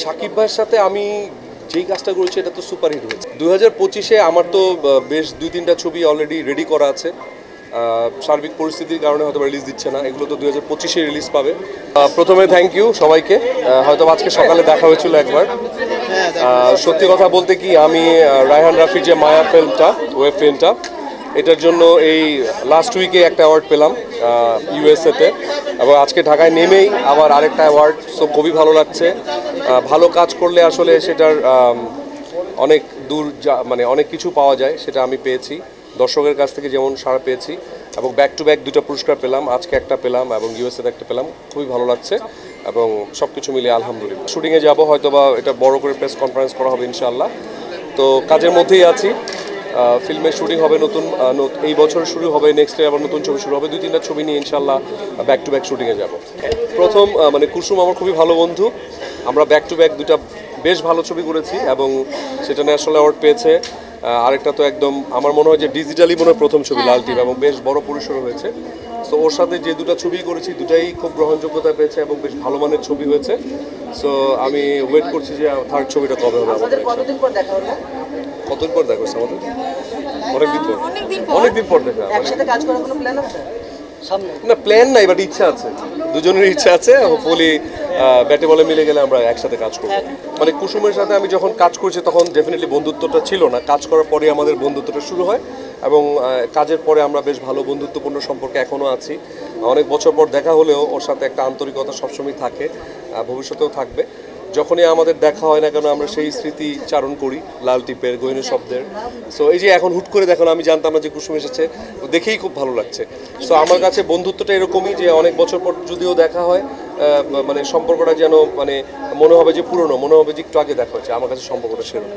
সাকিব ভাইয়ের সাথে আমি যেই কাজটা করেছি এটা তো সুপারহিট হয়েছে। 2025-এ আমার তো বেশ 2-3টা ছবি অলরেডি রেডি করা আছে। সার্বিক পরিস্থিতির কারণে হয়তো রিলিজ দিচ্ছে না, এগুলো তো 2025-এ রিলিজ পাবে। প্রথমে থ্যাংক ইউ সবাইকে, হয়তো আজকে সকালে দেখা হয়েছিল একবার। সত্যি কথা বলতে কি, আমি রায়হান রাফির যে মায়া ফিল্মটা, ওয়েব ফিল্মটা, এটার জন্য এই লাস্ট উইকে একটা অ্যাওয়ার্ড পেলাম ইউএসএতে, এবং আজকে ঢাকায় নেমেই আবার আরেকটা অ্যাওয়ার্ড। সো খুবই ভালো লাগছে। ভালো কাজ করলে আসলে সেটার অনেক দূর মানে অনেক কিছু পাওয়া যায়, সেটা আমি পেয়েছি দর্শকের কাছ থেকে যেমন সাড়া পেয়েছি, এবং ব্যাক টু ব্যাক 2টা পুরস্কার পেলাম, আজকে একটা পেলাম এবং ইউএসএতে একটা পেলাম। খুবই ভালো লাগছে এবং সব কিছু মিলিয়ে আলহামদুলিল্লাহ। শুটিংয়ে যাবো, হয়তো বা এটা বড় করে প্রেস কনফারেন্স করা হবে ইনশাআল্লাহ। তো কাজের মধ্যেই আছি। ফিল্মের শুটিং হবে নতুন, এই বছর শুরু হবে, নেক্সট ইয়ার আবার নতুন ছবি শুরু হবে। 2-3টা ছবি নিয়ে ইনশাআল্লাহ ব্যাক টু ব্যাক শুটিংয়ে যাব। প্রথম মানে কুসুম আমার খুবই ভালো বন্ধু, আমরা ব্যাক টু ব্যাক 2টা বেশ ভালো ছবি করেছি এবং সেটা ন্যাশনাল অ্যাওয়ার্ড পেয়েছে। আরেকটা তো একদম আমার মনে হয় যে ডিজিটালি মনে হয় প্রথম ছবি লাল টিম, এবং বেশ বড় পরিসর হয়েছে। সো ওর সাথে যে 2টা ছবি করেছি দুটাই খুব গ্রহণযোগ্যতা পেয়েছে এবং বেশ ভালো মানের ছবি হয়েছে। সো আমি ওয়েট করছি যে থার্ড ছবিটা কবে হবে। কতদিন পর দেখা হলো? কতদিন পর দেখা হচ্ছে আমাদের? অনেকদিন পর দেখা। একসাথে কাজ করার কোনো প্ল্যান আছে? না, প্ল্যান নাই, বাট ইচ্ছা আছে, দুজনের ইচ্ছা আছে। হোপফুলি ব্যাটে বলে মিলে গেলে আমরা একসাথে কাজ করব। মানে কুসুমের সাথে আমি যখন কাজ করছি তখন ডেফিনেটলি বন্ধুত্বটা ছিল না, কাজ করার পরে আমাদের বন্ধুত্বটা শুরু হয় এবং কাজের পরে আমরা বেশ ভালো বন্ধুত্বপূর্ণ সম্পর্কে এখনও আছি। অনেক বছর পর দেখা হলেও ওর সাথে একটা আন্তরিকতা সবসময় থাকে, ভবিষ্যতেও থাকবে। যখনই আমাদের দেখা হয় না কেন আমরা সেই স্মৃতি চারণ করি, লাল টিপের, গহিনী শব্দের। সো এই যে এখন হুট করে দেখুন, আমি জানতাম না যে কুসুম এসেছে, দেখেই খুব ভালো লাগছে। সো আমার কাছে বন্ধুত্বটা এরকমই যে অনেক বছর পর যদিও দেখা হয়, মানে সম্পর্কটা যেন মানে মনে হবে যে পুরনো, মনে হবে যে একটু আগে দেখা হচ্ছে। আমার কাছে সম্পর্কটা সেরকম।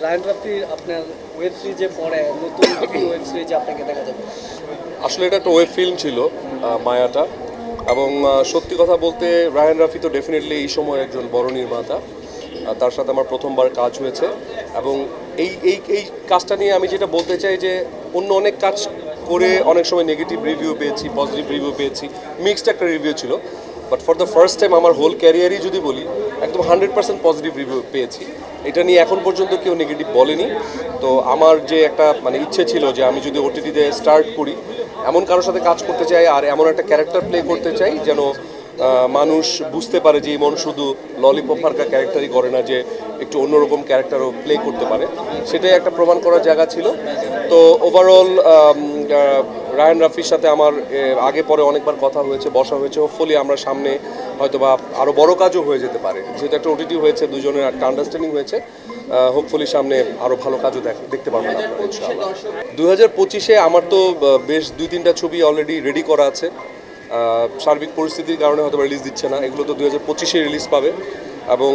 রায়হান রাফি আপনার ওয়েব সিরিজে পরে নতুন ওয়েব সিরিজে আপনাকে দেখা যাবে। আসলে এটা একটা ওয়েব ফিল্ম ছিল মায়াটা, এবং সত্যি কথা বলতে রায়হান রাফি তো ডেফিনেটলি এই সময় একজন বড় নির্মাতা। তার সাথে আমার প্রথমবার কাজ হয়েছে, এবং এই এই এই কাজটা নিয়ে আমি যেটা বলতে চাই যে অন্য অনেক কাজ করে অনেক সময় নেগেটিভ রিভিউ পেয়েছি, পজিটিভ রিভিউ পেয়েছি, মিক্সড একটা রিভিউ ছিল। But for the first time আমার হোল ক্যারিয়ারই যদি বলি, একদম 100% পজিটিভ রিভিউ পেয়েছি। এটা নিয়ে এখন পর্যন্ত কেউ নেগেটিভ বলেনি। তো আমার যে একটা মানে ইচ্ছে ছিল যে আমি যদি ওটিটিতে স্টার্ট করি, এমন কারোর সাথে কাজ করতে চাই আর এমন একটা ক্যারেক্টার প্লে করতে চাই যেন মানুষ বুঝতে পারে যে ইমন শুধু ললিপপ হারকা ক্যারেক্টারই করে না, যে একটু অন্যরকম ক্যারেক্টারও প্লে করতে পারে। সেটাই একটা প্রমাণ করার জায়গা ছিল। তো ওভারঅল রায়হান রাফির সাথে আমার আগে পরে অনেকবার কথা হয়েছে, বসা হয়েছে। হোপফুলি আমরা সামনে হয়তো বা আরও বড় কাজও হয়ে যেতে পারে, যেহেতু একটা ওটিটি হয়েছে, দুজনের একটা আন্ডারস্ট্যান্ডিং হয়েছে। হোপফুলি সামনে আরও ভালো কাজও দেখতে পারবেন আপনারা ইনশাআল্লাহ। 2025-এ আমার তো বেশ 2-3টা ছবি অলরেডি রেডি করা আছে। সার্বিক পরিস্থিতির কারণে হয়তো রিলিজ দিচ্ছে না, এগুলো তো 2025-এ রিলিজ পাবে, এবং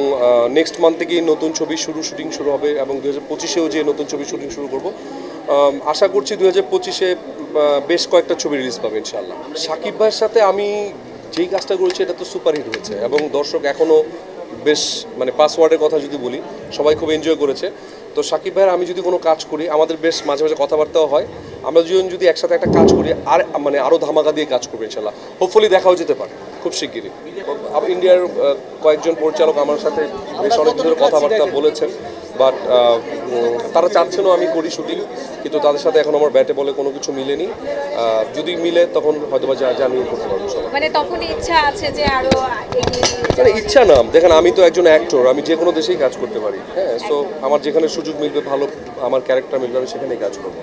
নেক্সট মান্থ থেকেই নতুন ছবি শুটিং শুরু হবে, এবং 2025-এও যে নতুন ছবি শুটিং শুরু করব। আশা করছি 2025-এ বেশ কয়েকটা ছবি রিলিজ পাবে ইনশাআল্লাহ। সাকিব ভাইয়ের সাথে আমি যেই কাজটা করেছি এটা তো সুপারহিট হয়েছে, এবং দর্শক এখনও বেশ মানে পাসওয়ার্ডের কথা যদি বলি, সবাই খুব এনজয় করেছে। তো সাকিব ভাইয়ের আমি যদি কোনো কাজ করি, আমাদের বেশ মাঝে মাঝে কথাবার্তাও হয়, আমরা যদি একসাথে একটা কাজ করি আর মানে আরও ধামাকা দিয়ে কাজ করবো ইনশাল্লাহ। হোপফুলি দেখাও যেতে পারে খুব শিগগিরই। ইন্ডিয়ার কয়েকজন পরিচালক আমার সাথে বেশ অনেক ধরে কথাবার্তা বলেছেন, বাট তারা চাচ্ছেনও আমি করি শুটিং, কিন্তু তাদের সাথে এখন আমার ব্যাটে বলে কোনো কিছু মিলেনি। যদি মিলে তখন হয়তো বা জানিয়ে করতে পারবো সবাই। মানে তখন ইচ্ছা আছে যে আরো মানে ইচ্ছা না, দেখেন আমি তো একজন অ্যাক্টর, আমি যে কোনো দেশেই কাজ করতে পারি। হ্যাঁ, সো আমার যেখানে সুযোগ মিলবে, ভালো আমার ক্যারেক্টার মিলবে, আমি সেখানেই কাজ করবো।